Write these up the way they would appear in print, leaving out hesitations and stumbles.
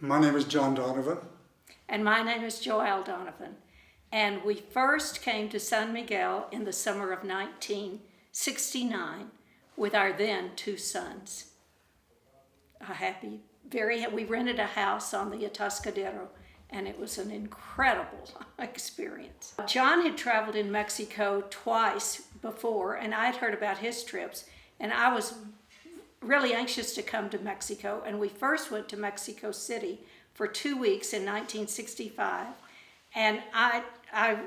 My name is Joal Donovan. And my name is Joal Donovan. And we first came to San Miguel in the summer of 1969 with our then two sons. We rented a house on the Atascadero, and it was an incredible experience. John had traveled in Mexico twice before, and I'd heard about his trips, and I was really anxious to come to Mexico, and we first went to Mexico City for 2 weeks in 1965, and I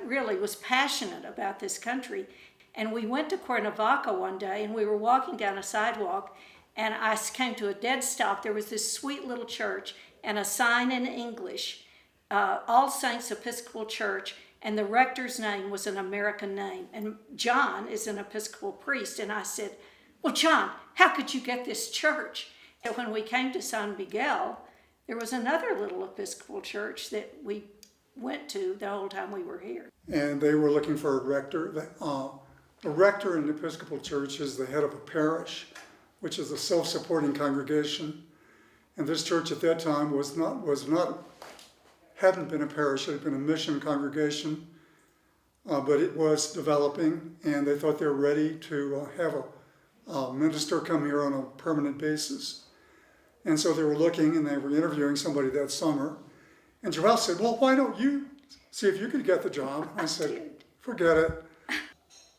really was passionate about this country. And we went to Cuernavaca one day, and we were walking down a sidewalk, and I came to a dead stop. There was this sweet little church and a sign in English, All Saints Episcopal Church, and the rector's name was an American name. And John is an Episcopal priest, and I said, "Well, John, how could you get this church?" And when we came to San Miguel, there was another little Episcopal church that we went to the whole time we were here. And they were looking for a rector. A rector in an Episcopal church is the head of a parish, which is a self-supporting congregation. And this church at that time hadn't been a parish, it had been a mission congregation, but it was developing, and they thought they were ready to have a minister come here on a permanent basis. And so they were looking, and they were interviewing somebody that summer. And Joal said, "Well, why don't you see if you could get the job?" I said, "Forget it."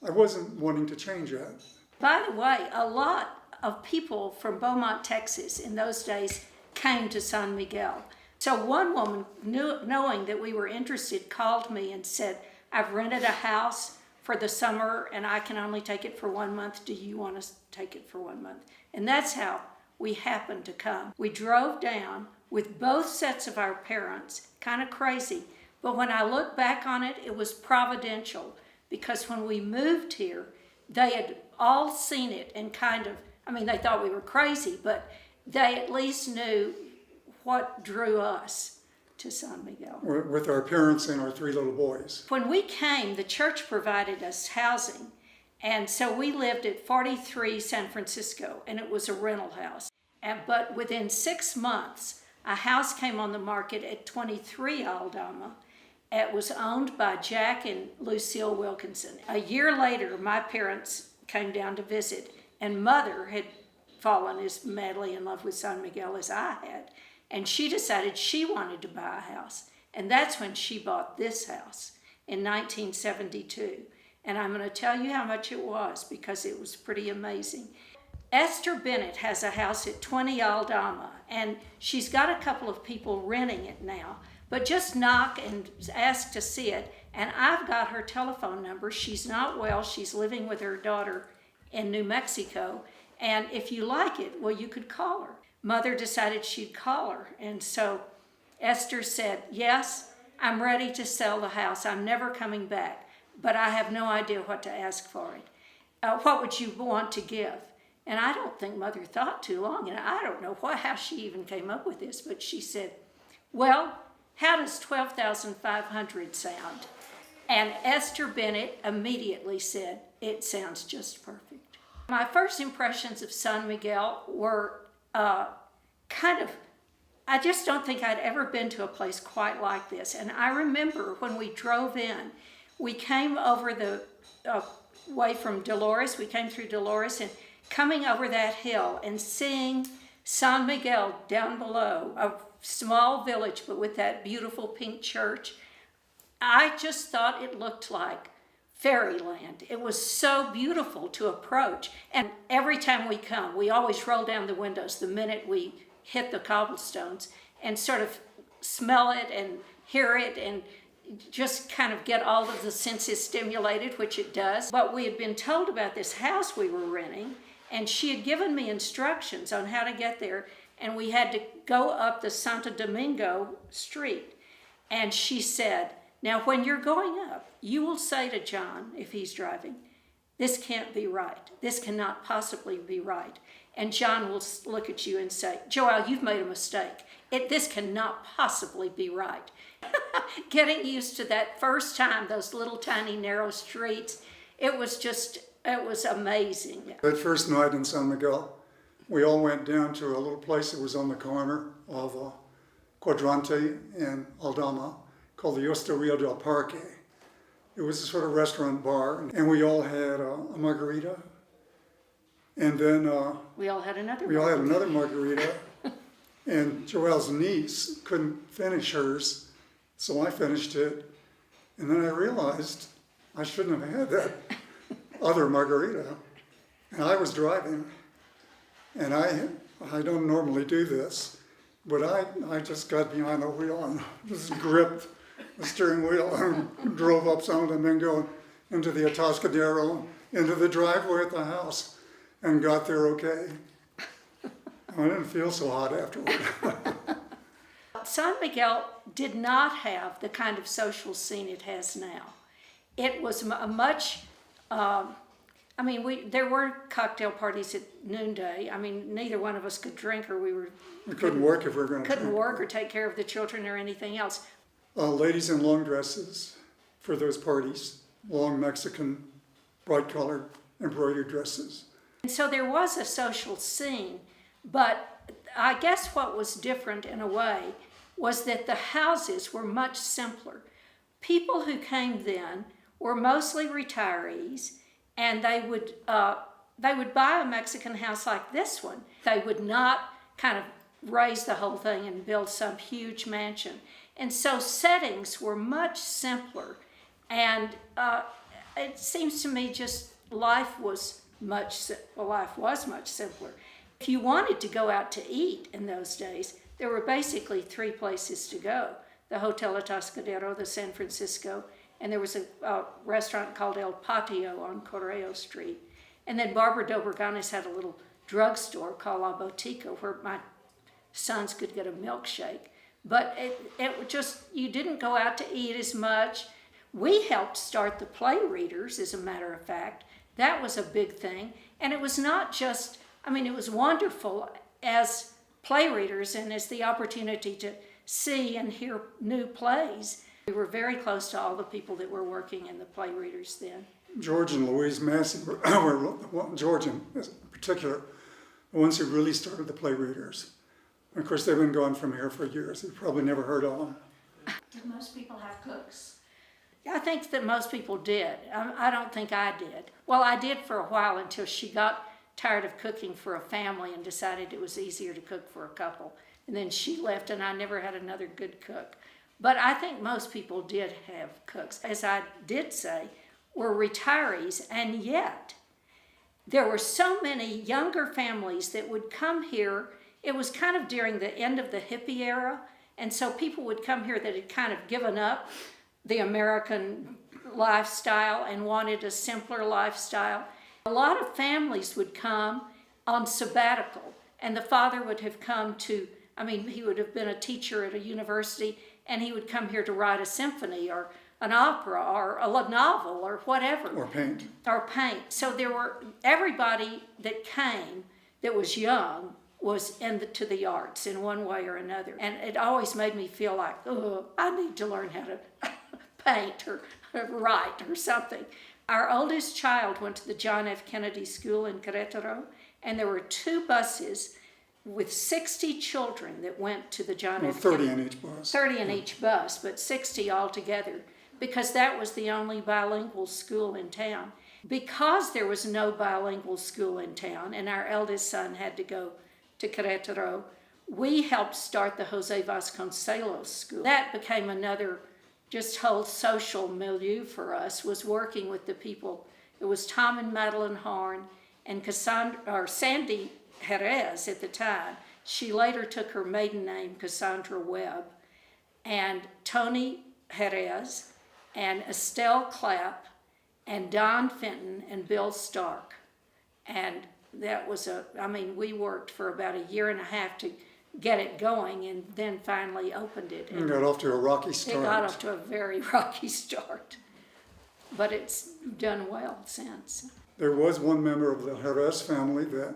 I wasn't wanting to change yet. By the way, a lot of people from Beaumont, Texas in those days came to San Miguel. So one woman, knowing that we were interested, called me and said, "I've rented a house for the summer and I can only take it for 1 month. Do you want to take it for 1 month?" And that's how we happened to come. We drove down with both sets of our parents, kind of crazy. But when I look back on it, it was providential, because when we moved here, they had all seen it and they thought we were crazy, but they at least knew what drew us to San Miguel. With our parents and our 3 little boys. When we came, the church provided us housing, and so we lived at 43 San Francisco, and it was a rental house. But within 6 months, a house came on the market at 23 Aldama. It was owned by Jack and Lucille Wilkinson. A year later, my parents came down to visit, and Mother had fallen as madly in love with San Miguel as I had. And she decided she wanted to buy a house. And that's when she bought this house in 1972. And I'm going to tell you how much it was, because it was pretty amazing. Esther Bennett has a house at 20 Aldama, and she's got a couple of people renting it now. But just knock and ask to see it, and I've got her telephone number. She's not well. She's living with her daughter in New Mexico, and if you like it, well, you could call her. Mother decided she'd call her, and so Esther said, "Yes, I'm ready to sell the house. I'm never coming back, but I have no idea what to ask for it. What would you want to give?" And I don't think Mother thought too long, and I don't know how she even came up with this, but she said, "Well, how does $12,500 sound?" And Esther Bennett immediately said, "It sounds just perfect." My first impressions of San Miguel were I just don't think I'd ever been to a place quite like this. And I remember when we drove in, we came over the way from Dolores, we came through Dolores, and coming over that hill and seeing San Miguel down below, a small village, but with that beautiful pink church, I just thought it looked like fairyland. It was so beautiful to approach. And every time we come, we always roll down the windows the minute we hit the cobblestones and sort of smell it and hear it and just kind of get all of the senses stimulated, which it does. But we had been told about this house we were renting, and she had given me instructions on how to get there, and we had to go up the Santo Domingo street. And she said, "Now when you're going up, you will say to John, if he's driving, 'This can't be right. This cannot possibly be right.' And John will look at you and say, 'Joal, you've made a mistake. This cannot possibly be right.'" Getting used to that first time, those little tiny narrow streets, it was amazing. That first night in San Miguel, we all went down to a little place that was on the corner of Quadrante in Aldama called the Osteria del Parque. It was a sort of restaurant bar, and we all had a margarita. And then We all had another we all had margarita. another margarita. And Joel's niece couldn't finish hers, so I finished it. And then I realized I shouldn't have had that other margarita. And I was driving, and I don't normally do this, but I just got behind the wheel and just gripped the steering wheel and drove up some and then go into the Atascadero, into the driveway at the house, and got there okay. I didn't feel so hot afterward. San Miguel did not have the kind of social scene it has now. It was a much, there were cocktail parties at noonday. I mean, neither one of us could drink, or We couldn't work if we were going to couldn't work or take care of the children or anything else. Ladies in long dresses for those parties, long Mexican, bright-colored embroidered dresses. And so there was a social scene, but I guess what was different in a way was that the houses were much simpler. People who came then were mostly retirees, and they would buy a Mexican house like this one. They would not kind of raise the whole thing and build some huge mansion. And so settings were much simpler, and it seems to me just life was much simpler. If you wanted to go out to eat in those days, there were basically three places to go: the Hotel Atascadero, the San Francisco, and there was a restaurant called El Patio on Correo Street. And then Barbara Dobreganes had a little drugstore called La Botica where my sons could get a milkshake. But it just, you didn't go out to eat as much. We helped start the play readers, as a matter of fact. That was a big thing. And it was not just, it was wonderful as play readers and as the opportunity to see and hear new plays. We were very close to all the people that were working in the play readers then. George and Louise Massey were George in particular, the ones who really started the play readers. And of course, they've been gone from here for years. You've probably never heard of them. Did most people have cooks? I think that most people did. I don't think I did. Well, I did for a while until she got tired of cooking for a family and decided it was easier to cook for a couple. And then she left, and I never had another good cook. But I think most people did have cooks. As I did say, were retirees, and yet there were so many younger families that would come here. It was kind of during the end of the hippie era, and so people would come here that had kind of given up the American lifestyle and wanted a simpler lifestyle. A lot of families would come on sabbatical, and the father would have come to, he would have been a teacher at a university, and he would come here to write a symphony or an opera or a novel or whatever. Or paint. So there were, everybody that came that was young was into the arts in one way or another. And it always made me feel like, oh, I need to learn how to paint or write or something. Our oldest child went to the John F. Kennedy School in Querétaro, and there were 2 buses with 60 children that went to the John F. 30 Kennedy. in each bus. 30 in each bus, but 60 altogether, because that was the only bilingual school in town. Because there was no bilingual school in town, and our eldest son had to go to Querétaro, we helped start the Jose Vasconcelos School. That became another just whole social milieu for us, was working with the people. It was Tom and Madeline Horn and Sandy Jerez at the time. She later took her maiden name, Cassandra Webb, and Tony Jerez and Estelle Clapp and Don Fenton and Bill Stark. And that was we worked for about a year and a half to get it going, and then finally opened it. And got off to a rocky start. It got off to a very rocky start, but it's done well since. There was one member of the Jerez family that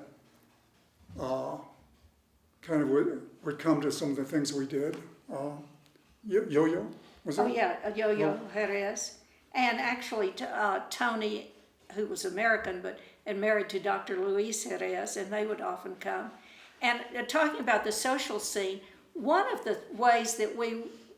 kind of would come to some of the things we did. Yo-Yo, was it? Oh yeah, Yo-Yo Jerez. And actually Tony, who was American and married to Dr. Luis Jerez, and they would often come. And talking about the social scene, one of the ways that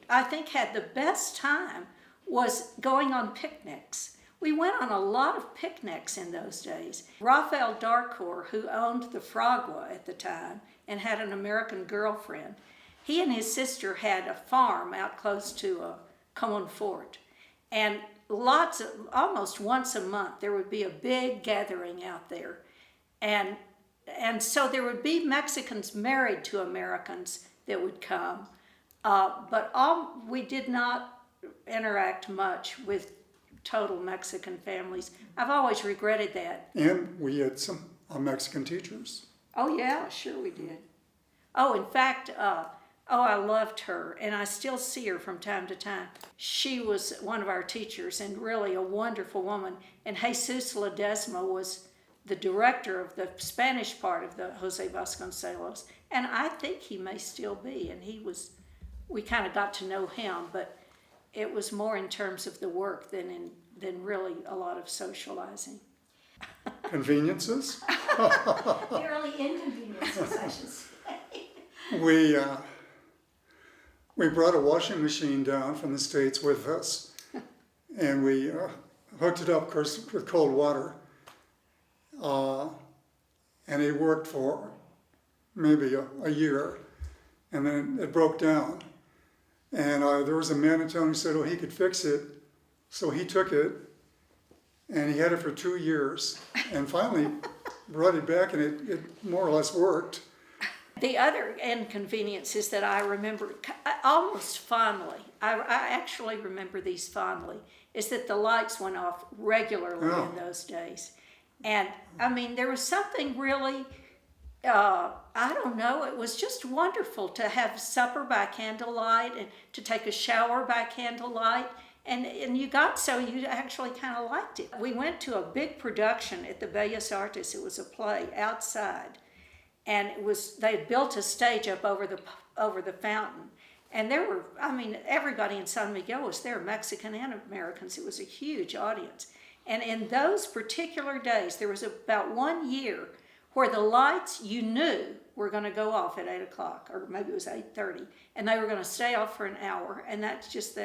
I think, had the best time was going on picnics. We went on a lot of picnics in those days. Raphael Darcourt, who owned the Fragua at the time and had an American girlfriend, he and his sister had a farm out close to Cohen Fort. And almost once a month, there would be a big gathering out there. And so there would be Mexicans married to Americans that would come. But we did not interact much with total Mexican families. I've always regretted that. And we had some Mexican teachers. Oh yeah, sure we did. Oh, in fact, I loved her, and I still see her from time to time. She was one of our teachers, and really a wonderful woman. And Jesus Ledesma was the director of the Spanish part of the Jose Vasconcelos, and I think he may still be. And we kind of got to know him, but it was more in terms of the work than really a lot of socializing. Conveniences? The early inconveniences, I should say. We brought a washing machine down from the States with us, and we hooked it up, of course, with cold water. And it worked for maybe a year, and then it broke down. And there was a man in town who said, he could fix it. So he took it, and he had it for 2 years, and finally brought it back, and it more or less worked. The other inconveniences that I remember almost fondly, I actually remember these fondly, is that the lights went off regularly in those days. And I mean, there was something really, I don't know, it was just wonderful to have supper by candlelight and to take a shower by candlelight. And you actually kind of liked it. We went to a big production at the Bellas Artes. It was a play outside. And they had built a stage up over the fountain. And there were, everybody in San Miguel was there, Mexican and Americans. It was a huge audience. And in those particular days, there was about 1 year where the lights you knew were going to go off at 8 o'clock, or maybe it was 8:30, and they were going to stay off for an hour, and that just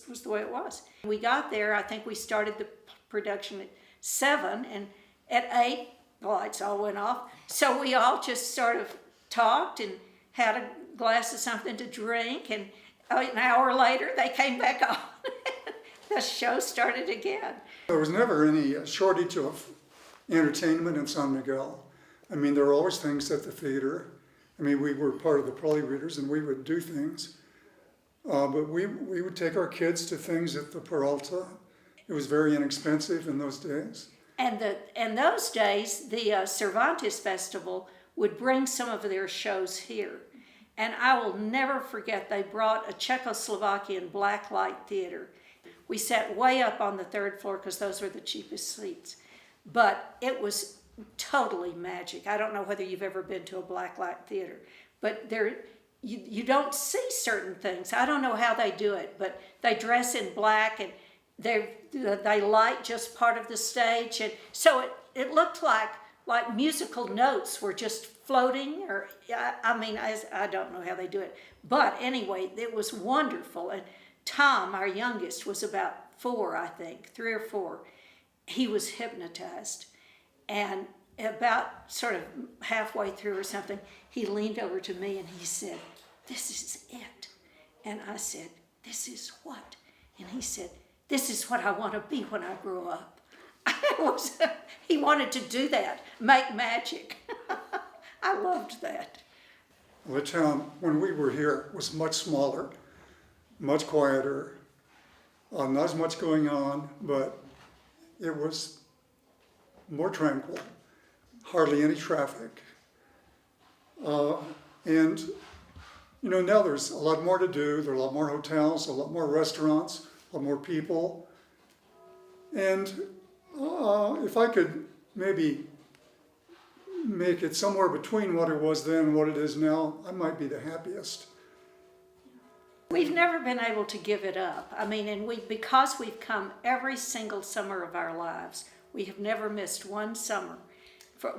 was the way it was. We got there, I think we started the production at 7, and at 8, the lights all went off. So we all just sort of talked and had a glass of something to drink, and an hour later, they came back on. The show started again. There was never any shortage of entertainment in San Miguel. I mean, there were always things at the theater. I mean, we were part of the Prole Readers, and we would do things. But we would take our kids to things at the Peralta. It was very inexpensive in those days. And those days, the Cervantes Festival would bring some of their shows here. And I will never forget, they brought a Czechoslovakian blacklight theater. We sat way up on the 3rd floor because those were the cheapest seats. But it was totally magic. I don't know whether you've ever been to a blacklight theater, but you don't see certain things. I don't know how they do it, but they dress in black and they light just part of the stage, and so it looked like musical notes were just floating. Or I don't know how they do it, but anyway, it was wonderful. And Tom, our youngest, was about 4, I think, 3 or 4. He was hypnotized. And about sort of halfway through or something, he leaned over to me and he said, "This is it." And I said, "This is what?" And he said, "This is what I want to be when I grow up." He wanted to do that, make magic. I loved that. The town, when we were here, was much smaller, much quieter, not as much going on, but it was more tranquil, hardly any traffic. And, now there's a lot more to do. There are a lot more hotels, a lot more restaurants, a lot more people. And if I could maybe make it somewhere between what it was then and what it is now, I might be the happiest. We've never been able to give it up. Because we've come every single summer of our lives, we have never missed one summer.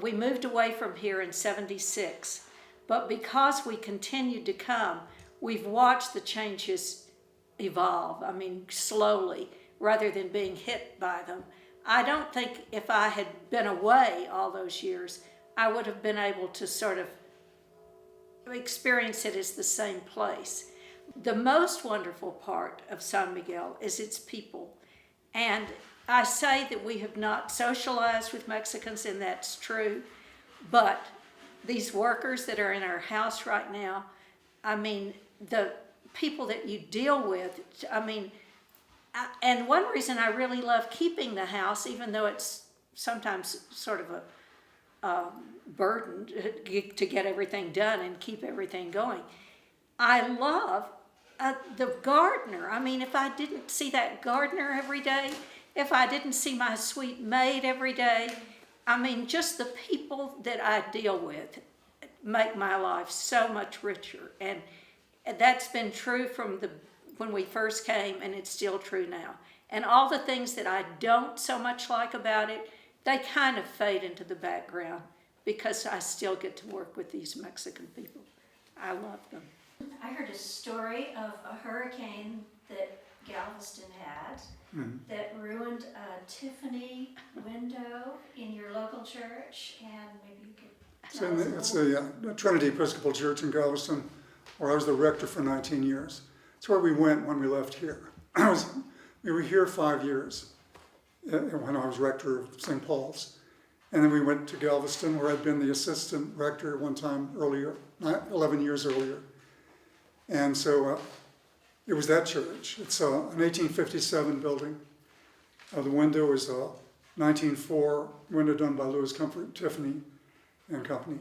We moved away from here in 76, But because we continued to come, we've watched the changes evolve. I mean, slowly, rather than being hit by them. I don't think if I had been away all those years, I would have been able to sort of experience it as the same place. The most wonderful part of San Miguel is its people. And I say that we have not socialized with Mexicans, and that's true. But these workers that are in our house right now, I mean, the people that you deal with, I mean, and one reason I really love keeping the house, even though it's sometimes sort of a burden to get everything done and keep everything going, I love the gardener. I mean, if I didn't see that gardener every day, if I didn't see my sweet maid every day, I mean, just the people that I deal with make my life so much richer. And that's been true from when we first came, and it's still true now. And all the things that I don't so much like about it, they kind of fade into the background because I still get to work with these Mexican people. I love them. I heard a story of a hurricane that Galveston had that ruined a Tiffany window in your local church, and maybe you could tell us a little. It's the Trinity Episcopal Church in Galveston, where I was the rector for 19 years. It's where we went when we left here. We were here 5 years when I was rector of St. Paul's. And then we went to Galveston, where I'd been the assistant rector one time earlier, 11 years earlier. And so it was that church. It's an 1857 building. The window is a 1904 window done by Louis Comfort, Tiffany and Company.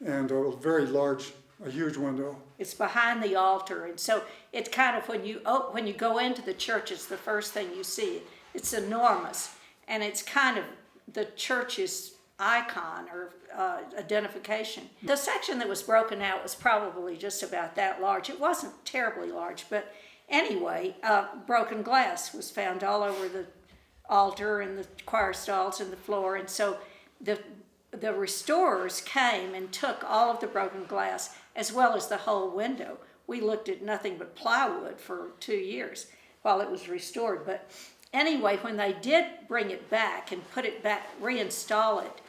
And a very large, a huge window. It's behind the altar, and so it's kind of when you go into the church, it's the first thing you see. It's enormous, and it's kind of the church's icon or identification. The section that was broken out was probably just about that large. It wasn't terribly large, but anyway, broken glass was found all over the altar and the choir stalls and the floor, and so the restorers came and took all of the broken glass as well as the whole window. We looked at nothing but plywood for 2 years while it was restored. But anyway, when they did bring it back and put it back, reinstall it,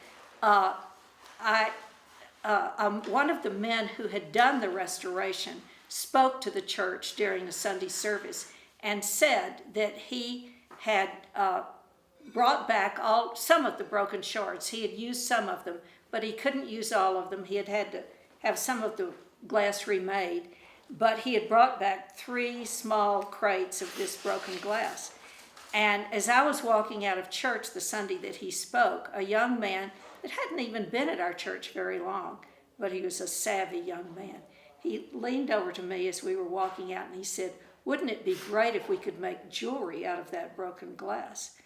one of the men who had done the restoration spoke to the church during a Sunday service and said that he had brought back some of the broken shards. He had used some of them, but he couldn't use all of them. He had to have some of the glass remade, but he had brought back 3 small crates of this broken glass. And as I was walking out of church the Sunday that he spoke, a young man that hadn't even been at our church very long, but he was a savvy young man, he leaned over to me as we were walking out and he said, "Wouldn't it be great if we could make jewelry out of that broken glass?"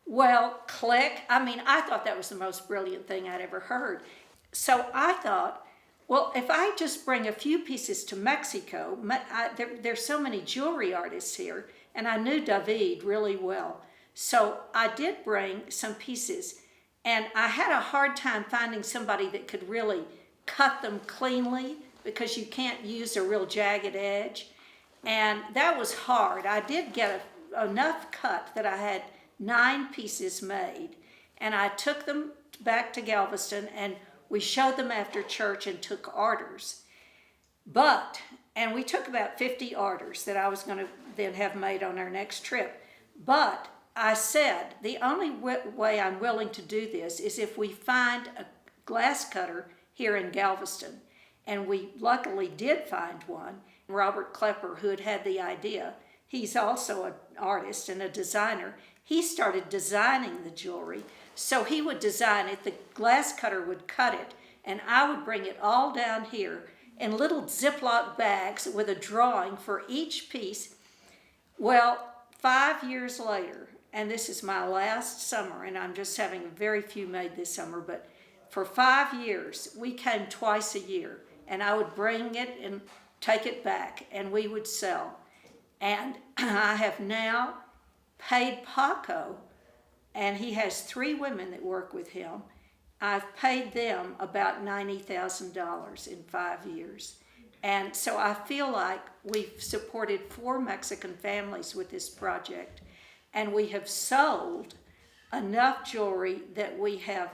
Well, click. I mean, I thought that was the most brilliant thing I'd ever heard. So I thought, well, if I just bring a few pieces to Mexico, there's so many jewelry artists here, and I knew David really well. So I did bring some pieces, and I had a hard time finding somebody that could really cut them cleanly because you can't use a real jagged edge. And that was hard. I did get enough cut that I had 9 pieces made, and I took them back to Galveston and we showed them after church and took orders. And we took about 50 orders that I was going to then have made on our next trip. But I said, the only way I'm willing to do this is if we find a glass cutter here in Galveston. And we luckily did find one. Robert Klepper, who had the idea, he's also an artist and a designer. He started designing the jewelry. So he would design it, the glass cutter would cut it, and I would bring it all down here in little Ziploc bags with a drawing for each piece. Well, 5 years later, and this is my last summer, and I'm just having very few made this summer, but for 5 years, we came twice a year, and I would bring it and take it back, and we would sell. And I have now paid Paco, and he has 3 women that work with him, I've paid them about $90,000 in 5 years. And so I feel like we've supported 4 Mexican families with this project, and we have sold enough jewelry that we have,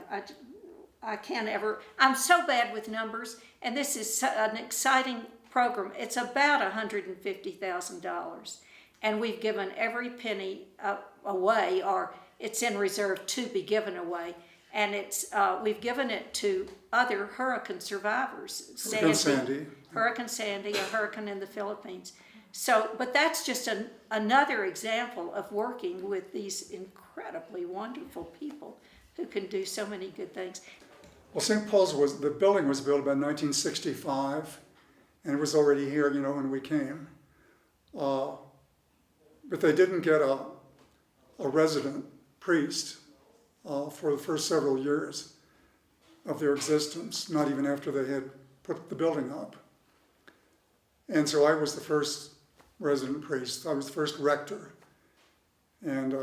I can't ever, I'm so bad with numbers, and this is an exciting program. It's about $150,000, and we've given every penny away, or it's in reserve to be given away, and it's we've given it to other hurricane survivors. Hurricane Sandy, a hurricane in the Philippines. So, but that's just another example of working with these incredibly wonderful people who can do so many good things. Well, St. Paul's the building was built about 1965, and it was already here, when we came. But they didn't get a resident priest for the first several years of their existence, not even after they had put the building up. And so I was the first resident priest. I was the first rector. And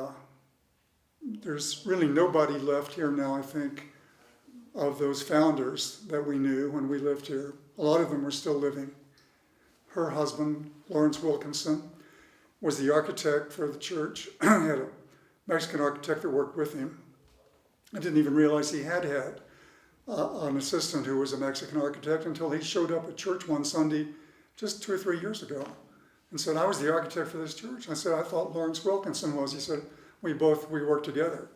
there's really nobody left here now, I think, of those founders that we knew when we lived here. A lot of them were still living. Her husband, Lawrence Wilkinson, was the architect for the church. He had a Mexican architect that worked with him. I didn't even realize he had an assistant who was a Mexican architect until he showed up at church one Sunday just 2 or 3 years ago and said, "I was the architect for this church." I said, "I thought Lawrence Wilkinson was." He said, we worked together.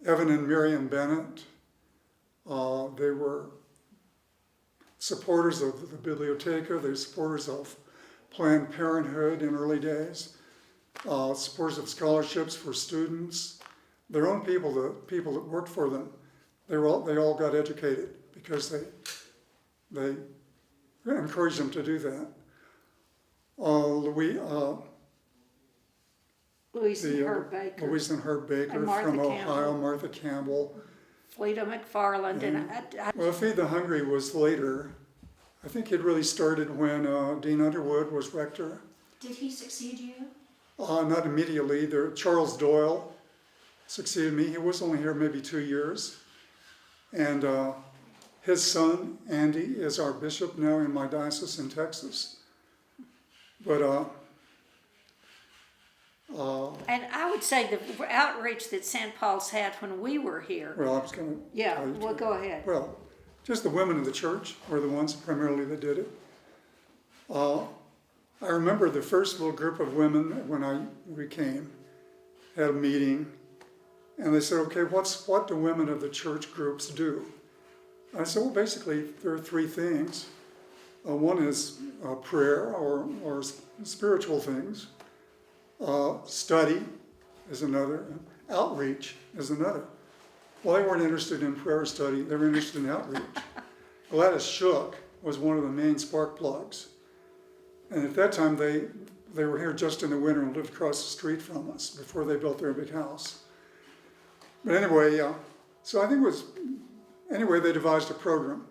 Evan and Miriam Bennett, they were supporters of the Biblioteca. They were supporters of Planned Parenthood in early days, supporters of scholarships for students. Their own people, the people that worked for them, they all got educated because they encouraged them to do that. Louise and Herb Baker. Louise and Herb Baker And Martha from Ohio, Campbell. Martha Campbell. Fleta McFarland. Well, Feed the Hungry was later. I think it really started when Dean Underwood was rector. Did he succeed you? Not immediately. Charles Doyle succeeded me. He was only here maybe 2 years. And his son, Andy, is our bishop now in my diocese in Texas. But and I would say the outreach that St. Paul's had when we were here. well, I was going to Yeah, well, go ahead. Well, just the women of the church were the ones primarily that did it. I remember the first little group of women when we came, had a meeting, and they said, "Okay, what do women of the church groups do?" I said, "Well, basically, there are 3 things. One is prayer or spiritual things. Study is another. Outreach is another." Well, they weren't interested in prayer or study. They were interested in outreach. Gladys Shook was one of the main spark plugs. And at that time, they were here just in the winter and lived across the street from us before they built their big house. But anyway, so I think they devised a program.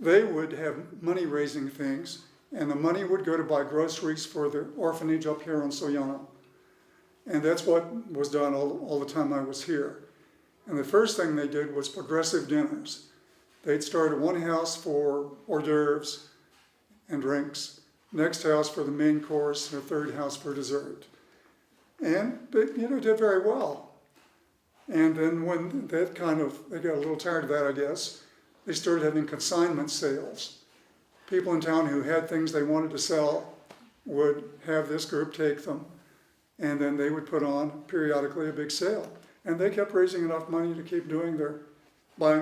They would have money-raising things, and the money would go to buy groceries for the orphanage up here on Sollano. And that's what was done all the time I was here. And the first thing they did was progressive dinners. They'd start at one house for hors d'oeuvres and drinks, next house for the main course, and a third house for dessert. And they did very well. And then when they got a little tired of that, I guess, they started having consignment sales. People in town who had things they wanted to sell would have this group take them, and then they would put on periodically a big sale. And they kept raising enough money to keep buying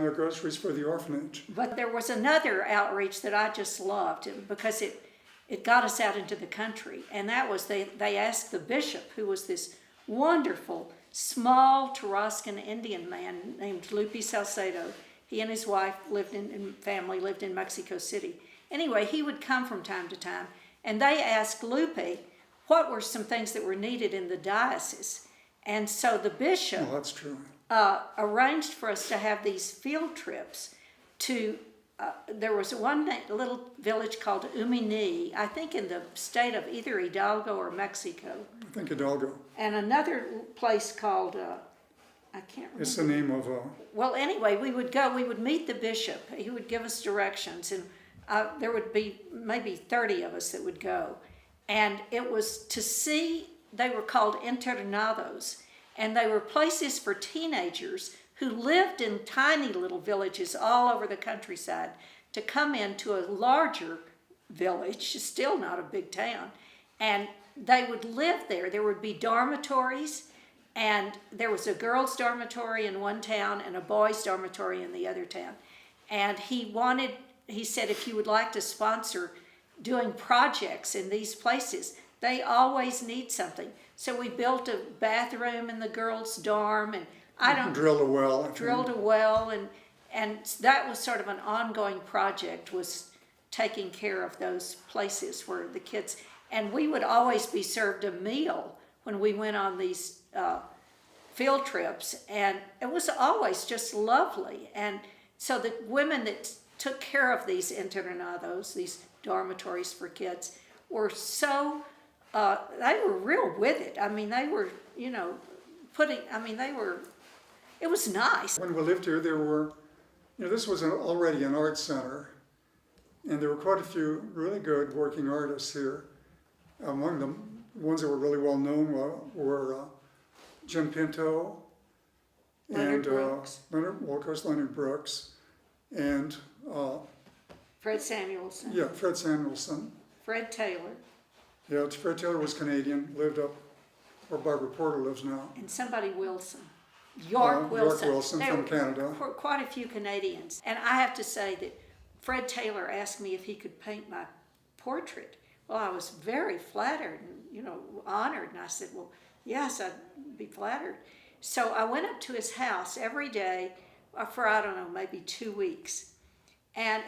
their groceries for the orphanage. But there was another outreach that I just loved because it got us out into the country. And that was they asked the bishop, who was this wonderful, small Tarascan Indian man named Lupe Salcedo. He and his wife family lived in Mexico City. Anyway, he would come from time to time, and they asked Lupe what were some things that were needed in the diocese. And so the bishop Well, that's true. arranged for us to have these field trips to, there was one little village called Umini, I think in the state of either Hidalgo or Mexico. I think Hidalgo. And another place called I can't remember. It's the name of a, Well, anyway, we would meet the bishop. He would give us directions, and there would be maybe 30 of us that would go. And it was to see, they were called internados, and they were places for teenagers who lived in tiny little villages all over the countryside to come into a larger village, still not a big town, and they would live there. There would be dormitories, and there was a girls' dormitory in one town and a boys' dormitory in the other town. And he said, if you would like to sponsor doing projects in these places, they always need something. So we built a bathroom in the girls' dorm, and drilled a well. I think. drilled a well, and that was sort of an ongoing project, was taking care of those places where the kids, and we would always be served a meal when we went on these field trips, and it was always just lovely. And so the women that took care of these internados, these dormitories for kids, were so, they were real with it. I mean, they were, it was nice. When we lived here, there were, this was already an art center, and there were quite a few really good working artists here. Among them, ones that were really well known were Jim Pinto, Leonard and Brooks. Leonard Brooks, and Fred Samuelson. yeah, Fred Samuelson. Fred Taylor. Yeah, Fred Taylor was Canadian, lived up where Barbara Porter lives now. And somebody Wilson. York Wilson. York Wilson There from were Canada. Quite a few Canadians. And I have to say that Fred Taylor asked me if he could paint my portrait. Well, I was very flattered and, honored. And I said, well, yes, I'd be flattered. So I went up to his house every day for, I don't know, maybe 2 weeks. And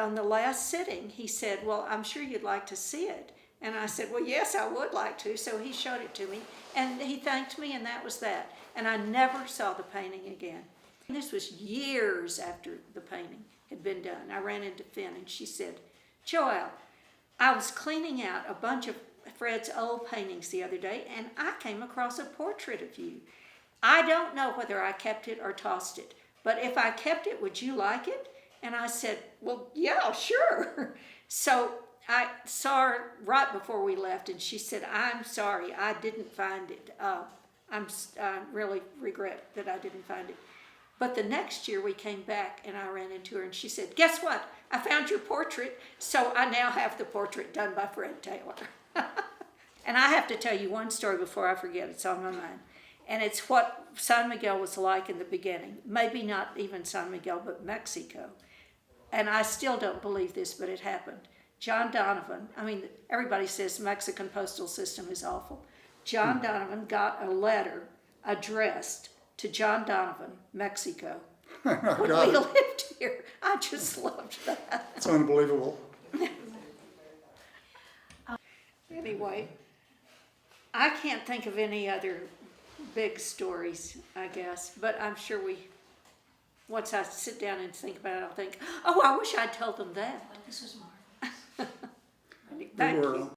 on the last sitting, he said, well, I'm sure you'd like to see it. And I said, well, yes, I would like to. So he showed it to me, and he thanked me, and that was that. And I never saw the painting again. And this was years after the painting had been done. I ran into Finn, and she said, Joal, I was cleaning out a bunch of Fred's old paintings the other day, and I came across a portrait of you. I don't know whether I kept it or tossed it, but if I kept it, would you like it? And I said, well, yeah, sure. So I saw her right before we left, and she said, I'm sorry, I didn't find it. I really regret that I didn't find it. But the next year we came back, and I ran into her, and she said, guess what? I found your portrait, so I now have the portrait done by Fred Taylor. And I have to tell you one story before I forget. It's on my mind. And it's what San Miguel was like in the beginning. Maybe not even San Miguel, but Mexico. And I still don't believe this, but it happened. Joal Donovan, everybody says Mexican postal system is awful. Joal Donovan got a letter addressed to Joal Donovan, Mexico. When we lived here. I just loved that. It's unbelievable. Anyway, I can't think of any other big stories, I guess, but I'm sure once I sit down and think about it, I'll think, oh, I wish I'd told them that. This was marvelous. Thank We were, you.